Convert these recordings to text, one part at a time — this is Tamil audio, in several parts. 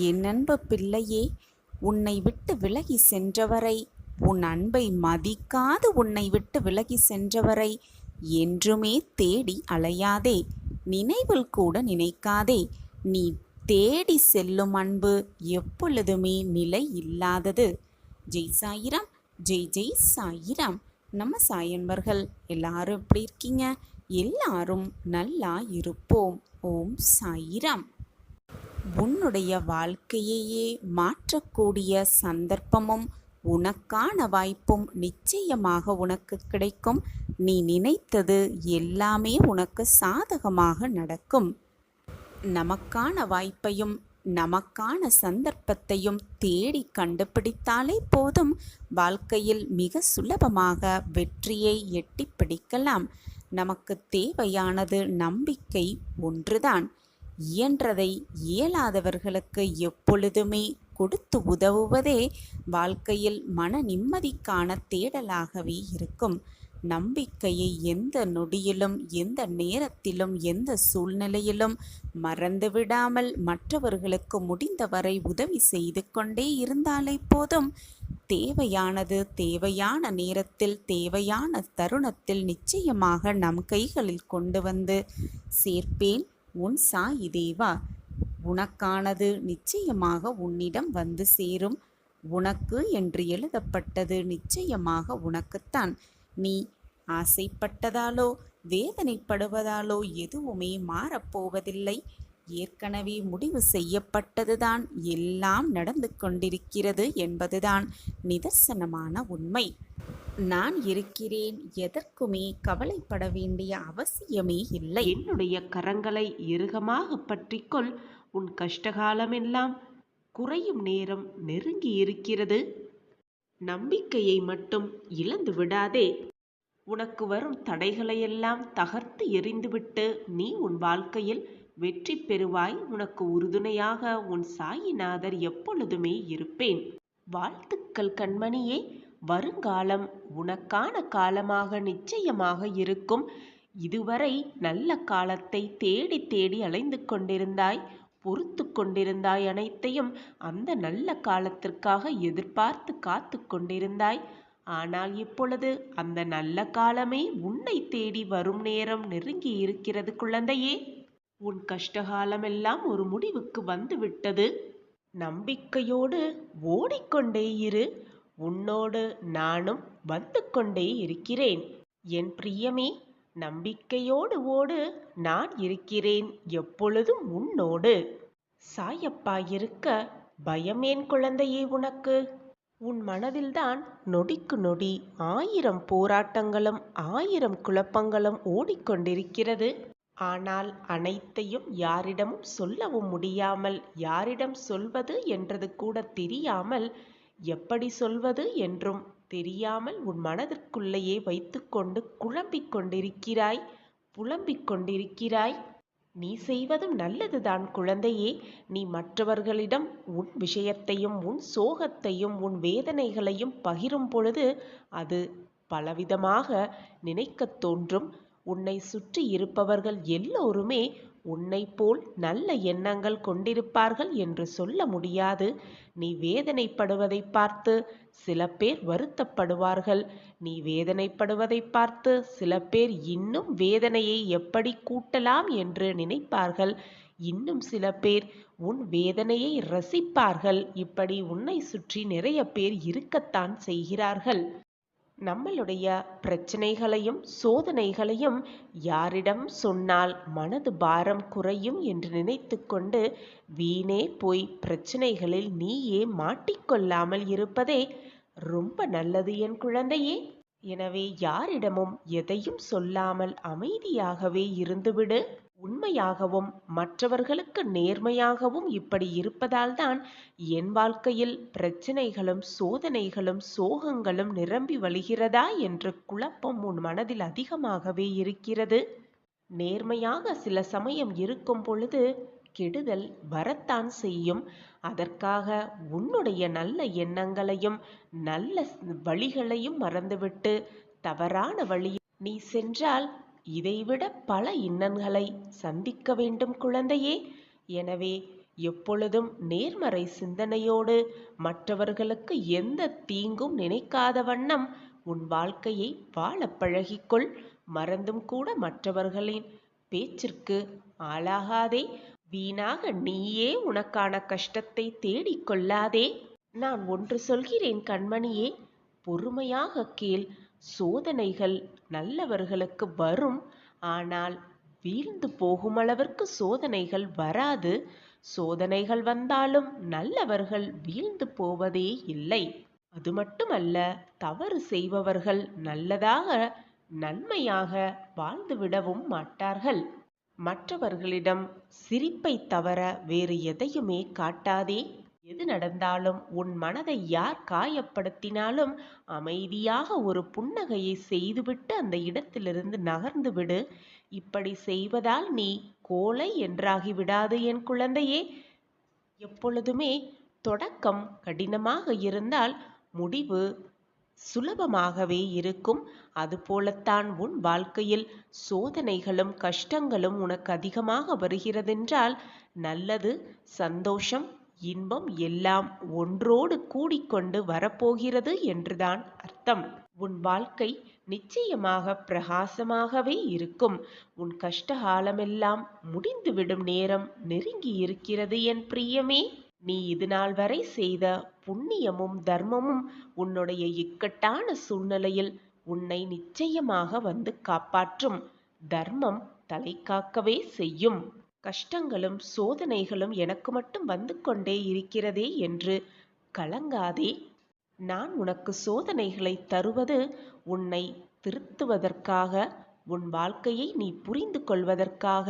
என் அன்பு பிள்ளையே, உன்னை விட்டு விலகி சென்றவரை, உன் அன்பை மதிக்காது உன்னை விட்டு விலகி சென்றவரை என்றுமே தேடி அலையாதே, நினைவில் கூட நினைக்காதே. நீ தேடி செல்லும் அன்பு எப்பொழுதுமே நிலை இல்லாதது. ஜெய் சாயிராம், ஜெய் ஜெய் சாயிராம். நம்ம சாயன்பர்கள் எல்லாரும் எப்படி இருக்கீங்க? எல்லாரும் நல்லா இருப்போம். ஓம் சாயிராம். உன்னுடைய வாழ்க்கையையே மாற்றக்கூடிய சந்தர்ப்பமும் உனக்கான வாய்ப்பும் நிச்சயமாக உனக்கு கிடைக்கும். நீ நினைத்தது எல்லாமே உனக்கு சாதகமாக நடக்கும். நமக்கான வாய்ப்பையும் நமக்கான சந்தர்ப்பத்தையும் தேடி கண்டுபிடித்தாலே போதும், வாழ்க்கையில் மிக சுலபமாக வெற்றியை எட்டி பிடிக்கலாம். நமக்கு தேவையானது நம்பிக்கை ஒன்றுதான். இயன்றதை இயலாதவர்களுக்கு எப்பொழுதுமே கொடுத்து உதவுவதே வாழ்க்கையில் மன நிம்மதிக்கான தேடலாகவே இருக்கும். நம்பிக்கையை எந்த நொடியிலும், எந்த நேரத்திலும், எந்த சூழ்நிலையிலும் மறந்துவிடாமல் மற்றவர்களுக்கு முடிந்தவரை உதவி செய்து கொண்டே இருந்தாலே போதும், தேவையானது தேவையான நேரத்தில், தேவையான தருணத்தில் நிச்சயமாக நம் கைகளில் கொண்டு வந்து சேர்ப்பேன் உன் சாயி தேவா. உனக்கானது நிச்சயமாக உன்னிடம் வந்து சேரும். உனக்கு என்று எழுதப்பட்டது நிச்சயமாக உனக்குத்தான். நீ ஆசைப்பட்டதாலோ வேதனைப்படுவதாலோ எதுவுமே மாறப்போவதில்லை. ஏற்கனவே முடிவு செய்யப்பட்டதுதான் எல்லாம் நடந்து கொண்டிருக்கிறது என்பதுதான் நிதர்சனமான உண்மை. நான் இருக்கிறேன், எதற்குமே கவலைப்பட வேண்டிய அவசியமே இல்லை. என்னுடைய கரங்களை இறுகமாக பற்றிக்கொள். உன் கஷ்டகாலமெல்லாம் குறையும் நேரம் நெருங்கி இருக்கிறது. நம்பிக்கையை மட்டும் இழந்து விடாதே. உனக்கு வரும் தடைகளையெல்லாம் தகர்த்து எறிந்துவிட்டு நீ உன் வாழ்க்கையில் வெற்றி பெறுவாய். உனக்கு உறுதுணையாக உன் சாயிநாதர் எப்பொழுதுமே இருப்பேன். வாழ்த்துக்கள் கண்மணியே. வருங்காலம் உனக்கான காலமாக நிச்சயமாக இருக்கும். இதுவரை நல்ல காலத்தை தேடி தேடி அலைந்து கொண்டிருந்தாய், பொறுத்து கொண்டிருந்தாய். அனைத்தையும் அந்த நல்ல காலத்திற்காக எதிர்பார்த்து காத்து கொண்டிருந்தாய். ஆனால் இப்பொழுது அந்த நல்ல காலமே உன்னை தேடி வரும் நேரம் நெருங்கி இருக்கிறது குழந்தையே. உன் கஷ்டகாலமெல்லாம் ஒரு முடிவுக்கு வந்துவிட்டது. நம்பிக்கையோடு ஓடிக்கொண்டே இரு. உன்னோடு நானும் வந்து கொண்டே இருக்கிறேன். என் பிரியமே, நம்பிக்கையோடு ஓடு. நான் இருக்கிறேன் எப்பொழுதும் உன்னோடு. சாயப்பா இருக்க பயமேன் குழந்தையே உனக்கு? உன் மனதில்தான் நொடிக்கு நொடி 1000 போராட்டங்களும் 1000 குழப்பங்களும் ஓடிக்கொண்டிருக்கிறது. ஆனால் அனைத்தையும் யாரிடமும் சொல்லவும் முடியாமல், யாரிடம் சொல்வது என்றது கூட தெரியாமல், எப்படி சொல்வது என்றும் தெரியாமல் உன் மனதிற்குள்ளேயே வைத்துக்கொண்டு குழம்பிக் கொண்டிருக்கிறாய், புலம்பிக் கொண்டிருக்கிறாய். நீ செய்வதும் நல்லதுதான் குழந்தையே. நீ மற்றவர்களிடம் உன் விஷயத்தையும் உன் சோகத்தையும் உன் வேதனைகளையும் பகிரும் பொழுது அது பலவிதமாக நினைக்கத் தோன்றும். உன்னை சுற்றி இருப்பவர்கள் எல்லோருமே உன்னை போல் நல்ல எண்ணங்கள் கொண்டிருப்பார்கள் என்று சொல்ல முடியாது. நீ வேதனைப்படுவதை பார்த்து சில பேர் வருத்தப்படுவார்கள். நீ வேதனைப்படுவதை பார்த்து சில பேர் இன்னும் வேதனையை எப்படி கூட்டலாம் என்று நினைப்பார்கள். இன்னும் சில பேர் உன் வேதனையை ரசிப்பார்கள். இப்படி உன்னை சுற்றி நிறைய பேர் இருக்கத்தான் செய்கிறார்கள். நம்மளுடைய பிரச்சனைகளையும் சோதனைகளையும் யாரிடம் சொன்னால் மனது பாரம் குறையும் என்று நினைத்து கொண்டு வீணே போய் பிரச்சனைகளில் நீயே மாட்டிக்கொள்ளாமல் இருப்பதே ரொம்ப நல்லது என் குழந்தையே. எனவே யாரிடமும் எதையும் சொல்லாமல் அமைதியாகவே இருந்துவிடு. உண்மையாகவும் மற்றவர்களுக்கு நேர்மையாகவும் இப்படி இருப்பதால்தான் என் வாழ்க்கையில் பிரச்சனைகளும் சோதனைகளும் சோகங்களும் நிரம்பி வழிகிறதா என்ற குழப்பம் உன் மனதில் அதிகமாகவே இருக்கிறது. நேர்மையாக சில சமயம் இருக்கும் பொழுது கெடுதல் வரத்தான் செய்யும். அதற்காக உன்னுடைய நல்ல எண்ணங்களையும் நல்ல வழிகளையும் மறந்துவிட்டு தவறான வழியில் நீ சென்றால் இதைவிட பல இன்னல்களை சந்திக்க வேண்டும் குழந்தையே. எனவே எப்பொழுதும் நேர்மறை சிந்தனையோடு மற்றவர்களுக்கு எந்த தீங்கும் நினைக்காத வண்ணம் உன் வாழ்க்கையை வாழப் பழகிக்கொள். மறந்தும் கூட மற்றவர்களின் பேச்சிற்கு ஆளாகாதே. வீணாக நீயே உனக்கான கஷ்டத்தை தேடிக்கொள்ளாதே. நான் ஒன்று சொல்கிறேன் கண்மணியே, பொறுமையாக கேள். சோதனைகள் நல்லவர்களுக்கு வரும், ஆனால் வீழ்ந்து போகுமளவிற்கு சோதனைகள் வராது. சோதனைகள் வந்தாலும் நல்லவர்கள் வீழ்ந்து போவதே இல்லை. அது மட்டுமல்ல, தவறு செய்பவர்கள் நல்லதாக நன்மையாக வாழ்ந்துவிடவும் மாட்டார்கள். மற்றவர்களிடம் சிரிப்பை தவிர வேறு எதையுமே காட்டாதே. எது நடந்தாலும் உன் மனதை யார் காயப்படுத்தினாலும் அமைதியாக ஒரு புன்னகையை செய்துவிட்டு அந்த இடத்திலிருந்து நகர்ந்து விடு. இப்படி செய்வதால் நீ கோழை என்றாகிவிடாது என் குழந்தையே. எப்பொழுதுமே தொடக்கம் கடினமாக இருந்தால் முடிவு சுலபமாகவே இருக்கும். அதுபோலத்தான் உன் வாழ்க்கையில் சோதனைகளும் கஷ்டங்களும் உனக்கு அதிகமாக வருகிறதென்றால் நல்லது, சந்தோஷம், இன்பம் எல்லாம் ஒன்றோடு கூடிக்கொண்டு வரப்போகிறது என்றுதான் அர்த்தம். உன் வாழ்க்கை நிச்சயமாக பிரகாசமாகவே இருக்கும். உன் கஷ்டகாலமெல்லாம் முடிந்துவிடும் நேரம் நெருங்கி இருக்கிறது என் பிரியமே. நீ இதுநாள் வரை செய்த புண்ணியமும் தர்மமும் உன்னுடைய இக்கட்டான சூழ்நிலையில் உன்னை நிச்சயமாக வந்து காப்பாற்றும். தர்மம் தலை காக்கவே செய்யும். கஷ்டங்களும் சோதனைகளும் எனக்கு மட்டும் வந்து கொண்டே இருக்கிறதே என்று கலங்காதே. நான் உனக்கு சோதனைகளை தருவது உன்னை திருத்துவதற்காக, உன் வாழ்க்கையை நீ புரிந்து கொள்வதற்காக,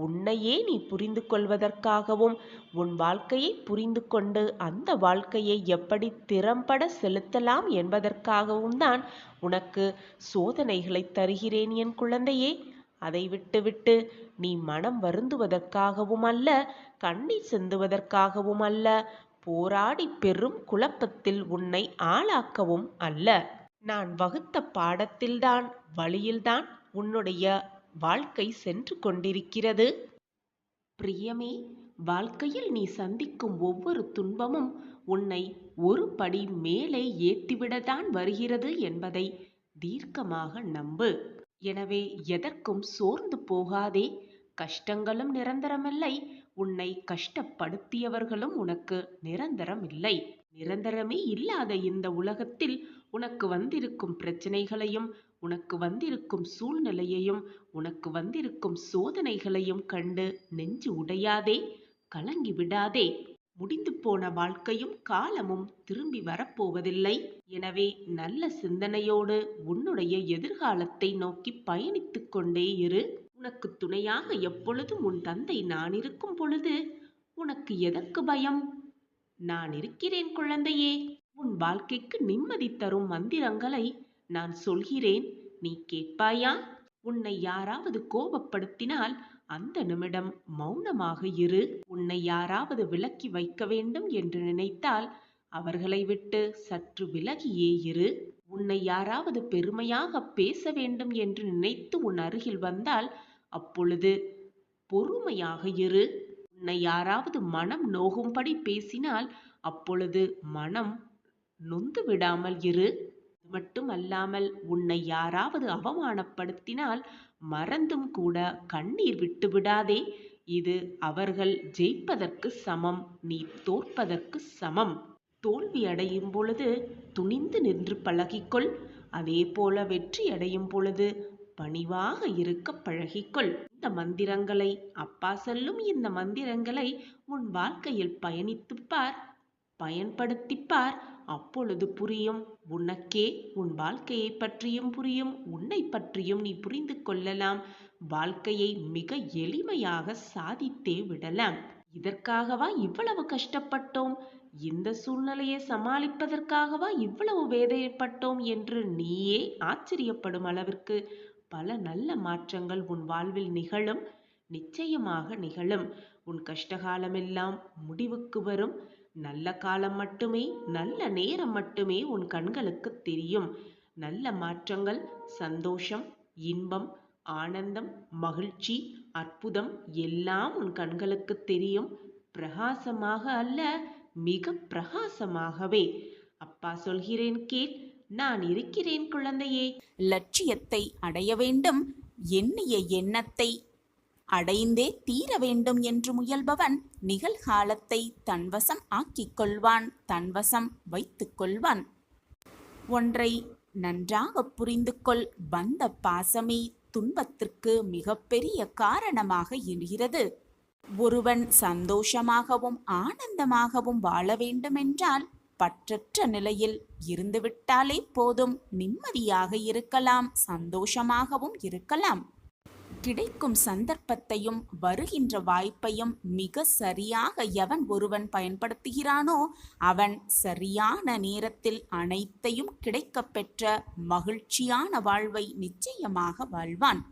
உன்னையே நீ புரிந்து கொள்வதற்காகவும், உன் வாழ்க்கையை புரிந்து கொண்டு அந்த வாழ்க்கையை எப்படி திறம்பட செலுத்தலாம் என்பதற்காகவும் தான் உனக்கு சோதனைகளை தருகிறேன் என் குழந்தையே. அதை விட்டுவிட்டு நீ மனம் வருந்துவதற்காகவும் அல்ல, கண்ணீர் சிந்துவதற்காகவும் அல்ல, போராடி பெரும் குழப்பத்தில் உன்னை ஆளாக்கவும் அல்ல. நான் வகுத்த பாடத்தில்தான், வழியில்தான் உன்னுடைய வாழ்க்கை சென்று கொண்டிருக்கிறது. பிரியமே, வாழ்க்கையில் நீ சந்திக்கும் ஒவ்வொரு துன்பமும் உன்னை ஒரு படி மேலே ஏற்றிவிடத்தான் வருகிறது என்பதை தீர்க்கமாக நம்பு. எனவே எதற்கும் சோர்ந்து போகாதே. கஷ்டங்களும் நிரந்தரமில்லை, உன்னை கஷ்டப்படுத்தியவர்களும் உனக்கு நிரந்தரமில்லை. நிரந்தரமே இல்லாத இந்த உலகத்தில் உனக்கு வந்திருக்கும் பிரச்சனைகளையும், உனக்கு வந்திருக்கும் சூழ்நிலையையும், உனக்கு வந்திருக்கும் சோதனைகளையும் கண்டு நெஞ்சு உடையாதே, கலங்கி விடாதே. முடிந்து போன வாழ்க்கையும் காலமும் திரும்பி வரப்போவதில்லை. எனவே நல்ல சிந்தனையோடு உன்னுடைய எதிர்காலத்தை நோக்கி பயணித்துக் கொண்டே இரு. உனக்கு துணையாக எப்பொழுதும் உன் தந்தை நான் இருக்கும் பொழுது உனக்கு எதற்கு பயம்? நான் இருக்கிறேன் குழந்தையே. உன் வாழ்க்கைக்கு நிம்மதி தரும் மந்திரங்களை நான் சொல்கிறேன், நீ கேட்பாயா? உன்னை யாராவது கோபப்படுத்தினால் அந்த நிமிடம் மௌனமாக இரு. உன்னை யாராவது விலக்கி வைக்க வேண்டும் என்று நினைத்தால் அவர்களை விட்டு சற்று விலகியே இரு. உன்னை யாராவது பெருமையாக பேச வேண்டும் என்று நினைத்து உன் அருகில் வந்தால் அப்பொழுது பொறுமையாக இரு. உன்னை யாராவது மனம் நோகும்படி பேசினால் அப்பொழுது மனம் நொந்து விடாமல் இரு. அது மட்டுமல்லாமல் உன்னை யாராவது அவமானப்படுத்தினால் மறந்தும் கூட கண்ணீர் விட்டு விடாதே. இது அவர்கள் ஜெயிப்பதற்கு சமம், நீ தோற்பதற்கு சமம். தோல்வி அடையும் பொழுது துணிந்து நின்று பழகிக்கொள். அதே போல வெற்றி அடையும் பொழுது பணிவாக இருக்க பழகிக்கொள். இந்த மந்திரங்களை, அப்பா சொல்லும் இந்த மந்திரங்களை உன் வாழ்க்கையில் பயணித்துப்பார், பயன்படுத்திப்பார். அப்பொழுது புரியும், உனக்கே உன் வாழ்க்கையை பற்றியும் புரியும், உன்னை பற்றியும் நீ புரிந்து கொள்ளலாம். வாழ்க்கையை மிக எளிமையாக சாதித்தே விடலாம். இதற்காகவா இவ்வளவு கஷ்டப்பட்டோம்? இந்த சூழ்நிலையை சமாளிப்பதற்காகவா இவ்வளவு வேதனைப்பட்டோம் என்று நீயே ஆச்சரியப்படும் அளவிற்கு பல நல்ல மாற்றங்கள் உன் வாழ்வில் நிகழும். நிச்சயமாக நிகழும். உன் கஷ்டகாலமெல்லாம் முடிவுக்கு வரும். நல்ல காலம் மட்டுமே, நல்ல நேரம் மட்டுமே உன் கண்களுக்கு தெரியும். நல்ல மாற்றங்கள், சந்தோஷம், இன்பம், ஆனந்தம், மகிழ்ச்சி, அற்புதம் எல்லாம் உன் கண்களுக்கு தெரியும். பிரகாசமாக அல்ல, மிக பிரகாசமாகவே. அப்பா சொல்கிறேன் கேள். நான் இருக்கிறேன் குழந்தையே. லட்சியத்தை அடைய வேண்டும், எண்ணிய எண்ணத்தை அடைந்தே தீர வேண்டும் என்று முயல்பவன் நிகழ்காலத்தை தன்வசம் ஆக்கிக் கொள்வான், தன்வசம் வைத்துக் கொள்வான். ஒன்றை நன்றாக புரிந்து கொள், பந்த பாசமே துன்பத்திற்கு மிகப்பெரிய காரணமாக இருக்கிறது. ஒருவன் சந்தோஷமாகவும் ஆனந்தமாகவும் வாழ வேண்டுமென்றால் பற்றற்ற நிலையில் இருந்துவிட்டாலே போதும். நிம்மதியாக இருக்கலாம், சந்தோஷமாகவும் இருக்கலாம். கிடைக்கும் சந்தர்ப்பத்தையும் வருகின்ற வாய்ப்பையும் மிக சரியாக எவன் ஒருவன் பயன்படுத்துகிறானோ அவன் சரியான நேரத்தில் அனைத்தையும் கிடைக்கப்பெற்ற மகிழ்ச்சியான வாழ்வை நிச்சயமாக வாழ்வான்.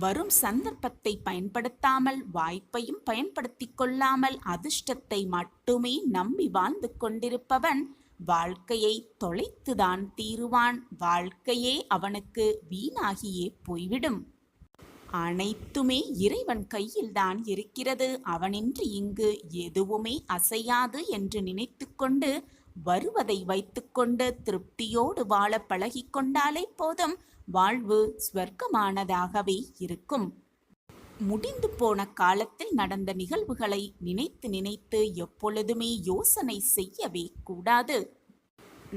வரும் சந்தர்ப்பத்தை பயன்படுத்தாமல், வாய்ப்பையும் பயன்படுத்திக் கொள்ளாமல் அதிர்ஷ்டத்தை மட்டுமே நம்பி வாழ்ந்து கொண்டிருப்பவன் வாழ்க்கையை தொலைத்துதான் தீருவான். வாழ்க்கையே அவனுக்கு வீணாகியே போய்விடும். அனைத்துமே இறைவன் கையில்தான் இருக்கிறது. அவனின்றி இங்கு எதுவுமே அசையாது என்று நினைத்து கொண்டு வருவதை வைத்துக்கொண்டு திருப்தியோடு வாழ பழகிக்கொண்டாலே போதும். வாழ்வு ஸ்வர்க்கமானதாகவே இருக்கும். முடிந்து போன காலத்தில் நடந்த நிகழ்வுகளை நினைத்து நினைத்து எப்பொழுதுமே யோசனை செய்யவே கூடாது.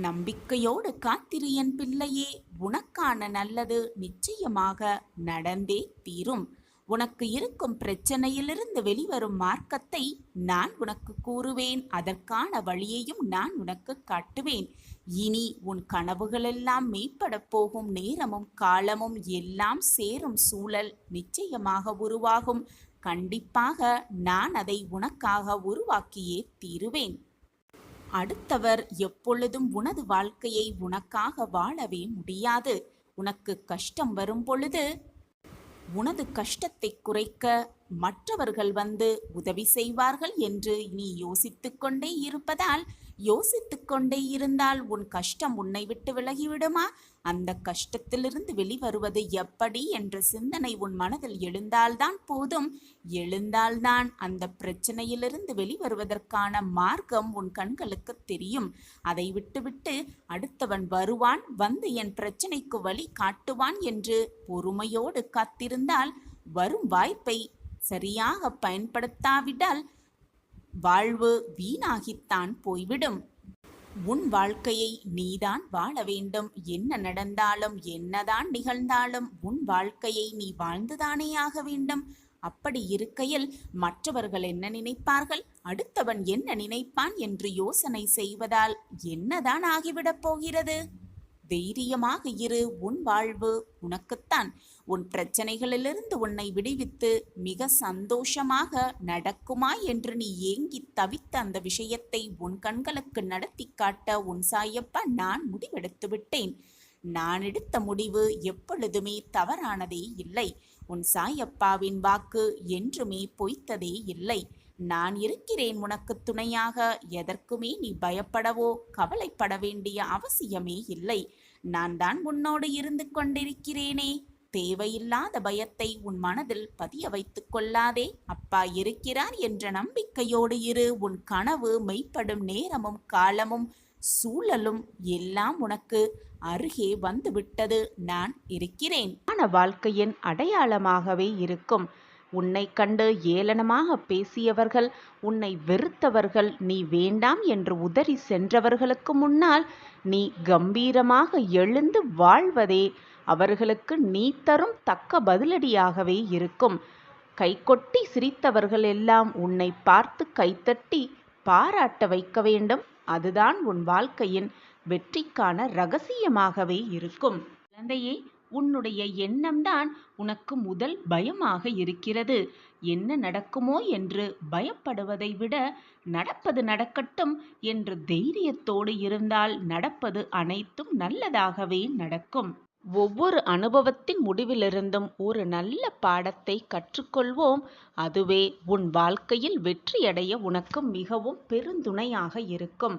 நம்பிக்கையோடு காத்திரு என் பிள்ளையே. உனக்கான நல்லது நிச்சயமாக நடந்தே தீரும். உனக்கு இருக்கும் பிரச்சனையிலிருந்து வெளிவரும் மார்க்கத்தை நான் உனக்கு கூறுவேன். அதற்கான வழியையும் நான் உனக்கு காட்டுவேன். இனி உன் கனவுகளெல்லாம் மெய்ப்படப் போகும் நேரமும் காலமும் எல்லாம் சேரும் சூழல் நிச்சயமாக உருவாகும். கண்டிப்பாக நான் அதை உனக்காக உருவாக்கியே தீருவேன். அடுத்தவர் எப்பொழுதும் உனது வாழ்க்கையை உனக்காக வாழவே முடியாது. உனக்கு கஷ்டம் வரும் பொழுது உனது கஷ்டத்தை குறைக்க மற்றவர்கள் வந்து உதவி செய்வார்கள் என்று நீ யோசித்துக்கொண்டே இருப்பதால், யோசித்துக்கொண்டே இருந்தால் உன் கஷ்டம் உன்னை விட்டு விலகிவிடுமா? அந்த கஷ்டத்திலிருந்து வெளிவருவது எப்படி என்ற சிந்தனை உன் மனதில் எழுந்தால்தான் போதும். எழுந்தால்தான் அந்த பிரச்சனையிலிருந்து வெளிவருவதற்கான மார்க்கம் உன் கண்களுக்கு தெரியும். அதை விட்டுவிட்டு அடுத்தவன் வருவான், வந்து என் பிரச்சனைக்கு வழி காட்டுவான் என்று பொறுமையோடு காத்திருந்தால் வரும் வாய்ப்பை சரியாக பயன்படுத்தாவிட்டால் வாழ்வு வீணாகித்தான் போய்விடும். உன் வாழ்க்கையை நீதான் வாழ வேண்டும். என்ன நடந்தாலும் என்னதான் நிகழ்ந்தாலும் உன் வாழ்க்கையை நீ வாழ்ந்துதானே ஆக வேண்டும். அப்படி இருக்கையில் மற்றவர்கள் என்ன நினைப்பார்கள், அடுத்தவன் என்ன நினைப்பான் என்று யோசனை செய்வதால் என்னதான் ஆகிவிடப் போகிறது? தைரியமாக இரு. உன் வாழ்வு உனக்குத்தான். உன் பிரச்சனைகளிலிருந்து உன்னை விடுவித்து மிக சந்தோஷமாக நடக்குமா என்று நீ ஏங்கி தவித்த அந்த விஷயத்தை உன் கண்களுக்கு நடத்தி காட்ட உன் சாயப்பா நான் முடிவெடுத்து விட்டேன். நான் எடுத்த முடிவு எப்பொழுதுமே தவறானதே இல்லை. உன் சாயப்பாவின் வாக்கு என்றுமே பொய்த்ததே இல்லை. நான் இருக்கிறேன் உனக்கு துணையாக. எதற்குமே நீ பயப்படவோ கவலைப்பட வேண்டிய அவசியமே இல்லை. நான் தான் உன்னோடு இருந்து கொண்டிருக்கிறேனே. தேவையில்லாத பயத்தை உன் மனதில் பதிய வைத்துக் கொள்ளாதே. அப்பா இருக்கிறார் என்ற நம்பிக்கையோடு இரு. உன் கனவு மெய்ப்படும் நேரமும் காலமும் சூழலும் எல்லாம் உனக்கு அருகே வந்துவிட்டது. நான் இருக்கிறேன். வாழ்க்கையின் அடையாளமாகவே இருக்கும். உன்னை கண்டு ஏளனமாக பேசியவர்கள், உன்னை வெறுத்தவர்கள், நீ வேண்டாம் என்று உதறி சென்றவர்களுக்கு முன்னால் நீ கம்பீரமாக எழுந்து வாழ்வதே அவர்களுக்கு நீ தரும் தக்க பதிலடியாகவே இருக்கும். கைகொட்டி சிரித்தவர்கள் எல்லாம் உன்னை பார்த்து கைத்தட்டி பாராட்ட வைக்க வேண்டும். அதுதான் உன் வாழ்க்கையின் வெற்றிக்கான ரகசியமாகவே இருக்கும். குழந்தையே, உன்னுடைய எண்ணம்தான் உனக்கு முதல் பயமாக இருக்கிறது. என்ன நடக்குமோ என்று பயப்படுவதை விட நடப்பது நடக்கட்டும் என்று தைரியத்தோடு இருந்தால் நடப்பது அனைத்தும் நல்லதாகவே நடக்கும். ஒவ்வொரு அனுபவத்தின் முடிவிலிருந்தும் ஒரு நல்ல பாடத்தை கற்றுக்கொள்வோம். அதுவே உன் வாழ்க்கையில் வெற்றியடைய உனக்கு மிகவும் பெருந்துணையாக இருக்கும்.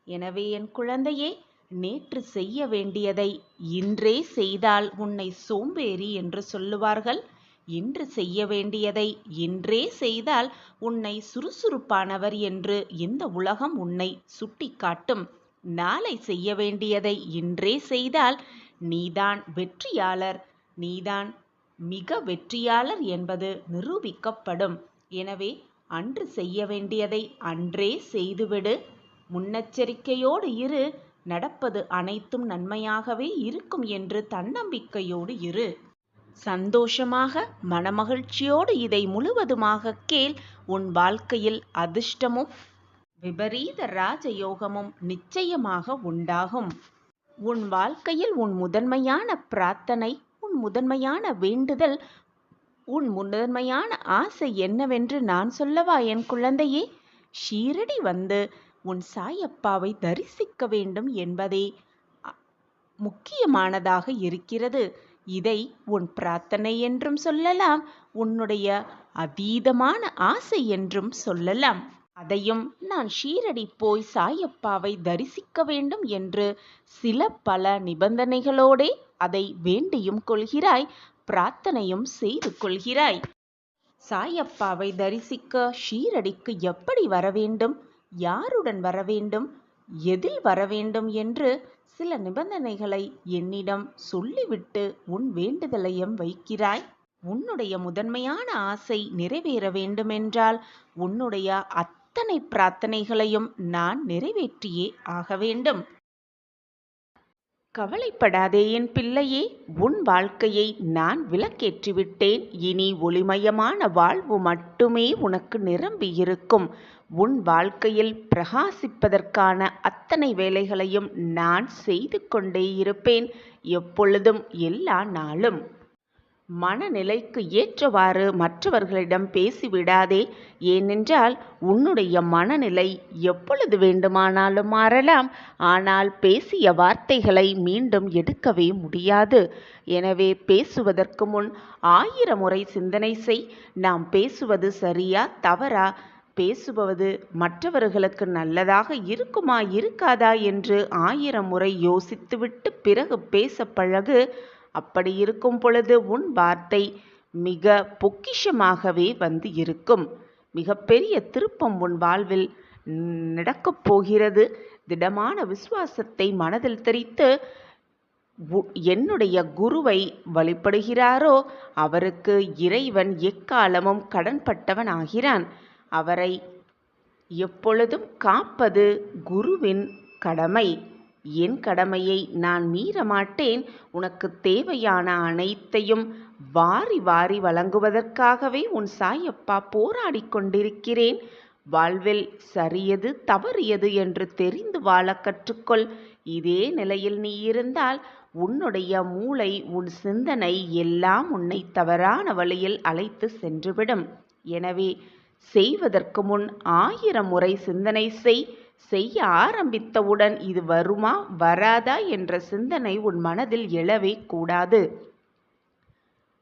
எனவே என் குழந்தையே, நேற்று செய்ய வேண்டியதை இன்றே செய்தால் உன்னை சோம்பேறி என்று சொல்லுவார்கள். இன்று செய்ய வேண்டியதை இன்றே செய்தால் உன்னை சுறுசுறுப்பானவர் என்று இந்த உலகம் உன்னை சுட்டிக்காட்டும். நாளை செய்ய வேண்டியதை இன்றே செய்தால் நீதான் வெற்றியாளர், நீதான் மிக வெற்றியாளர் என்பது நிரூபிக்கப்படும். எனவே அன்று செய்ய வேண்டியதை அன்றே செய்துவிடு. முன்னெச்சரிக்கையோடு இரு. நடப்பது அனைத்தும் நன்மையாகவே இருக்கும் என்று தன்னம்பிக்கையோடு இரு. சந்தோஷமாக மனமகிழ்ச்சியோடு இதை முழுவதுமாக கேள். உன் வாழ்க்கையில் அதிர்ஷ்டமும் விபரீத ராஜயோகமும் நிச்சயமாக உண்டாகும். உன் வாழ்க்கையில் உன் முதன்மையான பிரார்த்தனை, உன் முதன்மையான வேண்டுதல், உன் முதன்மையான ஆசை என்னவென்று நான் சொல்லவா என் குழந்தையே? ஷீரடி வந்து உன் சாயப்பாவை தரிசிக்க வேண்டும் என்பதே முக்கியமானதாக இருக்கிறது. இதை உன் பிரார்த்தனை என்றும் சொல்லலாம், உன்னுடைய அதீதமான ஆசை என்றும் சொல்லலாம். அதையும் நான் ஷீரடி போய் சாயப்பாவை தரிசிக்க வேண்டும் என்று சில பல நிபந்தனைகளோடே அதை வேண்டியும் கொள்கிறாய், பிரார்த்தனையும் செய்து கொள்கிறாய். சாயப்பாவை தரிசிக்க ஷீரடிக்கு எப்படி வர வேண்டும், யாருடன் வர வேண்டும், எதில் வர வேண்டும் என்று சில நிபந்தனைகளை என்னிடம் சொல்லிவிட்டு உன் வேண்டுதலையும் வைக்கிறாய். உன்னுடைய முதன்மையான ஆசை நிறைவேற வேண்டுமென்றால் உன்னுடைய அத்தனை பிரார்த்தனைகளையும் நான் நிறைவேற்றியே ஆக வேண்டும். கவலைப்படாதே என் பிள்ளையே, உன் வாழ்க்கையை நான் விளக்கேற்றிவிட்டேன். இனி ஒளிமயமான வாழ்வு மட்டுமே உனக்கு நிரம்பி இருக்கும். உன் வாழ்க்கையில் பிரகாசிப்பதற்கான அத்தனை வேலைகளையும் நான் செய்து கொண்டே இருப்பேன், எப்பொழுதும் எல்லா நாளும். மனநிலைக்கு ஏற்றவாறு மற்றவர்களிடம் பேசிவிடாதே. ஏனென்றால் உன்னுடைய மனநிலை எப்பொழுது வேண்டுமானாலும் மாறலாம். ஆனால் பேசிய வார்த்தைகளை மீண்டும் எடுக்கவே முடியாது. எனவே பேசுவதற்கு முன் 1000 முறை சிந்தனை செய். நாம் பேசுவது சரியா தவறா, பேசுவது மற்றவர்களுக்கு நல்லதாக இருக்குமா இருக்காதா என்று 1000 முறை யோசித்துவிட்டு பிறகு பேச பழகு. அப்படி இருக்கும் பொழுது உன் வார்த்தை மிக பொக்கிஷமாகவே வந்து இருக்கும். மிகப்பெரிய திருப்பம் உன் வாழ்வில் நடக்கப் போகிறது. திடமான விசுவாசத்தை மனதில் தெரித்து என்னுடைய குருவை வழிபடுகிறாரோ அவருக்கு இறைவன் எக்காலமும் கடன்பட்டவன் ஆகிறான். அவரை எப்பொழுதும் காப்பது குருவின் கடமை. என் கடமையை நான் மீற மாட்டேன். உனக்கு தேவையான அனைத்தையும் வாரி வாரி வழங்குவதற்காகவே உன் சாயப்பா போராடி கொண்டிருக்கிறேன். வாழ்வில் சரியது தவறியது என்று தெரிந்து வாழ கற்றுக்கொள். இதே நிலையில் நீ இருந்தால் உன்னுடைய மூளை, உன் சிந்தனை எல்லாம் உன்னை தவறான வழியில் அழைத்து சென்றுவிடும். எனவே செய்வதற்கு முன் 1000 முறை சிந்தனை செய். செய்ய ஆரம்பித்தவுடன் இது வருமா வராதா என்ற சிந்தனை உன் மனதில் எழவே கூடாது.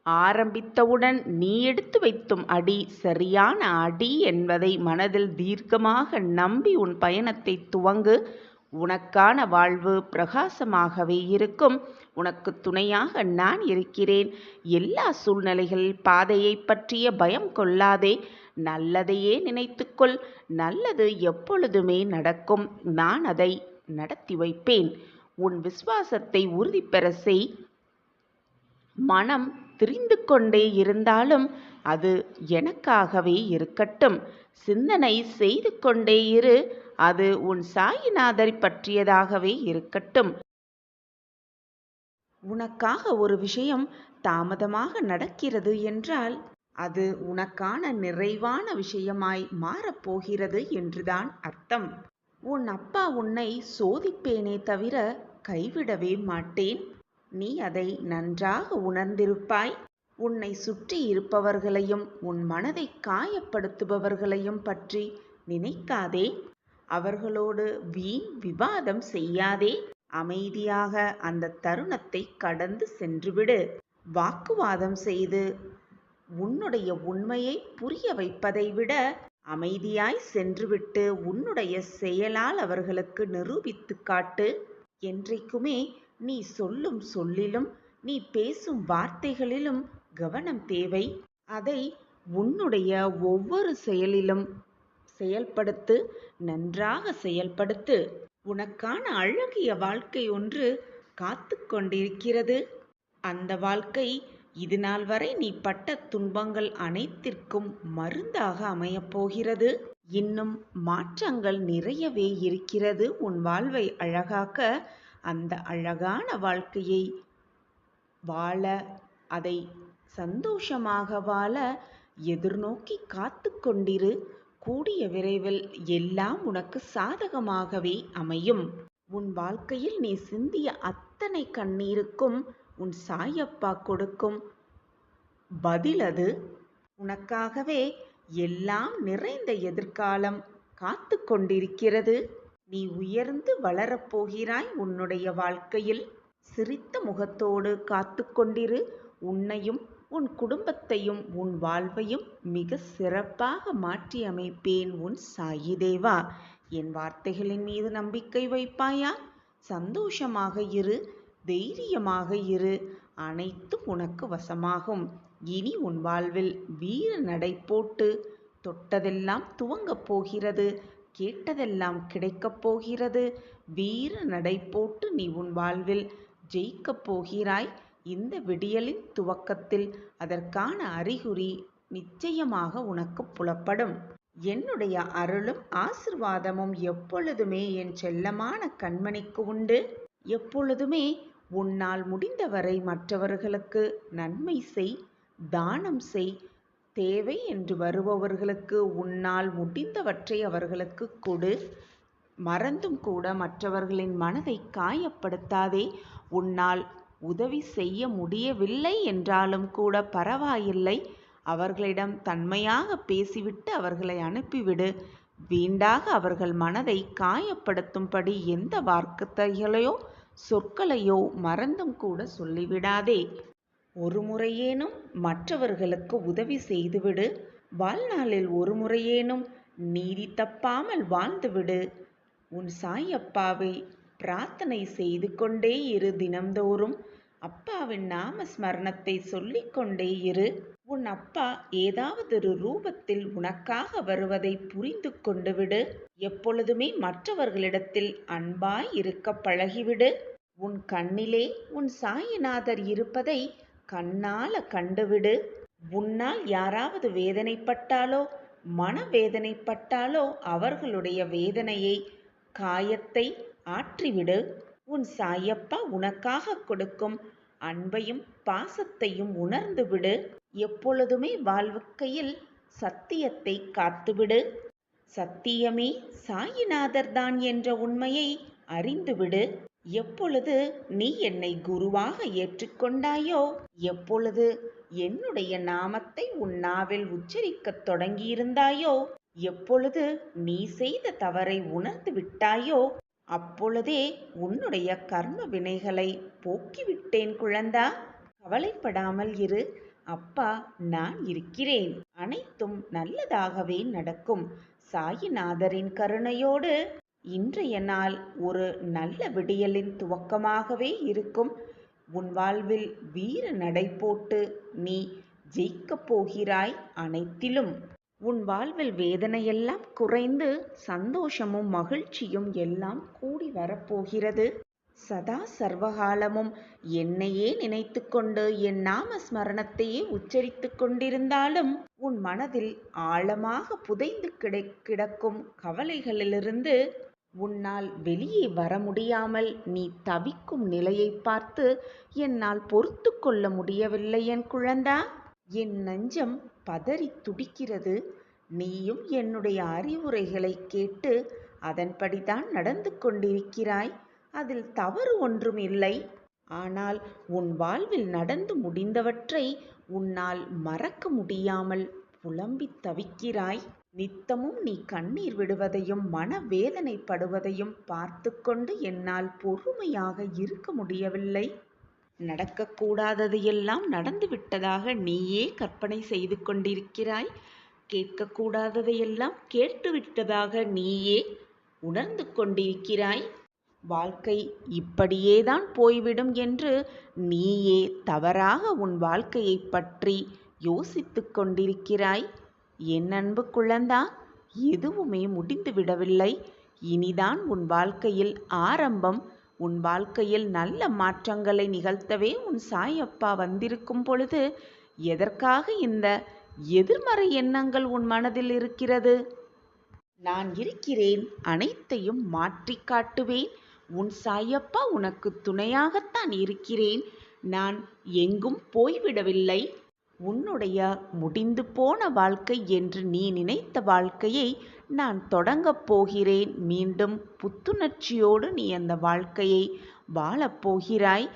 ஆரம்பித்தவுடன் நீ எடுத்து வைத்தும் அடி சரியான அடி என்பதை மனதில் தீர்க்கமாக நம்பி உன் பயணத்தை துவங்கு. உனக்கான வாழ்வு பிரகாசமாகவே இருக்கும். உனக்கு துணையாக நான் இருக்கிறேன். எல்லா சூழ்நிலைகளில் பாதையை பற்றிய பயம் கொள்ளாதே. நல்லதையே நினைத்துக்கொள். நல்லது எப்பொழுதுமே நடக்கும். நான் அதை நடத்தி வைப்பேன். உன் விசுவாசத்தை உறுதி பெற செய். மனம் திரிந்து கொண்டே இருந்தாலும் அது எனக்காகவே இருக்கட்டும். சிந்தனை செய்து கொண்டே இரு. அது உன் சாயிநாதரை பற்றியதாகவே இருக்கட்டும். உனக்காக ஒரு விஷயம் தாமதமாக நடக்கிறது என்றால் அது உனக்கான நிறைவான விஷயமாய் மாறப்போகிறது என்றுதான் அர்த்தம். உன் அப்பா உன்னை சோதிப்பேனே தவிர கைவிடவே மாட்டேன். நீ அதை நன்றாக உணர்ந்திருப்பாய். உன்னை சுற்றி இருப்பவர்களையும் உன் மனதை காயப்படுத்துபவர்களையும் பற்றி நினைக்காதே. அவர்களோடு வீண் விவாதம் செய்யாதே. அமைதியாக அந்த தருணத்தை கடந்து சென்றுவிடு. வாக்குவாதம் செய்து உன்னுடைய உண்மையை புரிய வைப்பதை விட அமைதியாய் சென்றுவிட்டு உன்னுடைய செயலால் அவர்களுக்கு நிரூபித்து காட்டு. என்றைக்குமே நீ சொல்லும் சொல்லிலும் நீ பேசும் வார்த்தைகளிலும் கவனம் தேவை. அதை உன்னுடைய ஒவ்வொரு செயலிலும் செயல்படுத்து, நன்றாக செயல்படுத்து. உனக்கான அழகிய வாழ்க்கை ஒன்று காத்து கொண்டிருக்கிறது. அந்த வாழ்க்கை இதுநாள் வரை நீ பட்ட துன்பங்கள் அனைத்திற்கும் மருந்தாக அமையப் போகிறது. இன்னும் மாற்றங்கள் நிறையவே இருக்கிறது உன் வாழ்வை அழகாக்க. அந்த அழகான வாழ்க்கையை வாழ, அதை சந்தோஷமாக வாழ எதிர்நோக்கி காத்து கொண்டிரு. கூடிய விரைவில் எல்லாம் உனக்கு சாதகமாகவே அமையும். உன் வாழ்க்கையில் நீ சிந்திய அத்தனை கண்ணீருக்கும் உன் சாயப்பா கொடுக்கும் பதில் அது. உனக்காகவே எல்லாம் நிறைந்த எதிர்காலம் காத்து கொண்டிருக்கிறது. நீ உயர்ந்து வளரப்போகிறாய் உன்னுடைய வாழ்க்கையில். சிரித்த முகத்தோடு காத்து கொண்டிரு. உன்னையும் உன் குடும்பத்தையும் உன் வாழ்வையும் மிக சிறப்பாக மாற்றி அமைப்பேன் உன் சாயி தேவா. என் வார்த்தைகளின் மீது நம்பிக்கை வைப்பாயா? சந்தோஷமாக இரு, தைரியமாக இரு. அனைத்தும் உனக்கு வசமாகும். இனி உன் வாழ்வில் வீர நடை போட்டு தொட்டதெல்லாம் துவங்கப் போகிறது. கேட்டதெல்லாம் கிடைக்கப் போகிறது. வீர நடை போட்டு நீ உன் வாழ்வில் ஜெயிக்கப் போகிறாய். இந்த விடியலின் துவக்கத்தில் அதற்கான அறிகுறி நிச்சயமாக உனக்கு புலப்படும். என்னுடைய அருளும் ஆசிர்வாதமும் எப்பொழுதுமே என் செல்லமான கண்மணிக்கு உண்டு. எப்பொழுதுமே உன்னால் முடிந்தவரை மற்றவர்களுக்கு நன்மை செய், தானம் செய். தேவை என்று வருபவர்களுக்கு உன்னால் முடிந்தவற்றை அவர்களுக்கு கொடு. மறந்தும் கூட மற்றவர்களின் மனதை காயப்படுத்தாதே. உன்னால் உதவி செய்ய முடியவில்லை என்றாலும் கூட பரவாயில்லை. அவர்களிடம் தன்மையாக பேசிவிட்டு அவர்களை அனுப்பிவிடு. வீண்டாக அவர்கள் மனதை காயப்படுத்தும்படி எந்த வார்த்தைகளையோ சொற்களையோ மறந்தும் கூட சொல்லிவிடாதே. ஒரு முறையேனும் மற்றவர்களுக்கு உதவி செய்துவிடு. வாழ்நாளில் ஒரு முறையேனும் நீதி தப்பாமல் வாழ்ந்துவிடு. உன் சாயப்பாவை பிரார்த்தனை செய்து கொண்டே இரு. தினம்தோறும் அப்பாவின் நாம ஸ்மரணத்தை சொல்லிக்கொண்டே இரு. உன் அப்பா ஏதாவது ஒரு ரூபத்தில் உனக்காக வருவதை புரிந்து கொண்டு விடு. எப்பொழுதுமே மற்றவர்களிடத்தில் அன்பாய் இருக்க பழகிவிடு. உன் கண்ணிலே உன் சாயிநாதர் இருப்பதை கண்ணால கண்டுவிடு. உன்னால் யாராவது வேதனைப்பட்டாலோ மனவேதனைப்பட்டாலோ அவர்களுடைய வேதனையை, காயத்தை ஆற்றிவிடு. உன் சாயப்பா உனக்காக கொடுக்கும் அன்பையும் பாசத்தையும் உணர்ந்துவிடு. எப்பொழுதுமே வாழ்க்கையில் சத்தியத்தை காத்துவிடு. சத்தியமே சாயிநாதர் தான் என்ற உண்மையை அறிந்துவிடு. எப்பொழுது நீ என்னை குருவாக ஏற்றுக்கொண்டாயோ, எப்பொழுது என்னுடைய நாமத்தை உன் நாவில் உச்சரிக்கத் தொடங்கியிருந்தாயோ, எப்பொழுது நீ செய்த தவறை உணர்ந்து விட்டாயோ, அப்பொழுதே உன்னுடைய கர்ம வினைகளை போக்கிவிட்டேன் குழந்தா. கவலைப்படாமல் இரு. அப்பா நான் இருக்கிறேன். அனைத்தும் நல்லதாகவே நடக்கும். சாயிநாதரின் கருணையோடு இன்றைய நாள் ஒரு நல்ல விடியலின் துவக்கமாகவே இருக்கும். உன் வாழ்வில் வீர நடை போட்டு நீ ஜெயிக்கப் போகிறாய் அனைத்திலும். உன் வாழ்வில் வேதனையெல்லாம் குறைந்து சந்தோஷமும் மகிழ்ச்சியும் எல்லாம் கூடி வரப்போகிறது. சதா சர்வகாலமும் என்னையே நினைத்து கொண்டு என் நாம ஸ்மரணத்தையே உச்சரித்து கொண்டிருந்தாலும் உன் மனதில் ஆழமாக புதைந்து கிடக்கும் கவலைகளிலிருந்து உன்னால் வெளியே வர முடியாமல் நீ தவிக்கும் நிலையை பார்த்து என்னால் பொறுத்து கொள்ள முடியவில்லை என் குழந்தா. என் நெஞ்சம் பதறி துடிக்கிறது. நீயும் என்னுடைய அறிவுரைகளை கேட்டு அதன்படிதான் நடந்து கொண்டிருக்கிறாய். அதில் தவறு ஒன்றும் இல்லை. ஆனால் உன் வாழ்வில் நடந்து முடிந்தவற்றை உன்னால் மறக்க முடியாமல் புலம்பி தவிக்கிறாய். நித்தமும் நீ கண்ணீர் விடுவதையும் மனவேதனைப்படுவதையும் பார்த்து கொண்டு என்னால் பொறுமையாக இருக்க முடியவில்லை. நடக்கக்கூடாததையெல்லாம் நடந்துவிட்டதாக நீயே கற்பனை செய்து கொண்டிருக்கிறாய். கேட்கக்கூடாததையெல்லாம் கேட்டுவிட்டதாக நீயே உணர்ந்து கொண்டிருக்கிறாய். வாழ்க்கை இப்படியேதான் போய்விடும் என்று நீயே தவறாக உன் வாழ்க்கையைப் பற்றி யோசித்துக் கொண்டிருக்கிறாய். என் அன்பு குழந்தா, எதுவுமே முடிந்து விடவில்லை. இனிதான் உன் வாழ்க்கையில் ஆரம்பம். உன் வாழ்க்கையில் நல்ல மாற்றங்களை நிகழ்த்தவே உன் சாயப்பா வந்திருக்கும் பொழுது எதற்காக இந்த எதிர்மறை எண்ணங்கள் உன் மனதில் இருக்கிறது? நான் இருக்கிறேன், அனைத்தையும் மாற்றி காட்டுவேன். உன் சாயப்பா உனக்கு துணையாகத்தான் இருக்கிறேன். நான் எங்கும் போய்விடவில்லை. உன்னுடைய முடிந்து போன வாழ்க்கை என்று நீ நினைத்த வாழ்க்கையை நான் தொடங்கப் போகிறேன். மீண்டும் புத்துணர்ச்சியோடு நீ அந்த வாழ்க்கையை வாழப் போகிறாய்.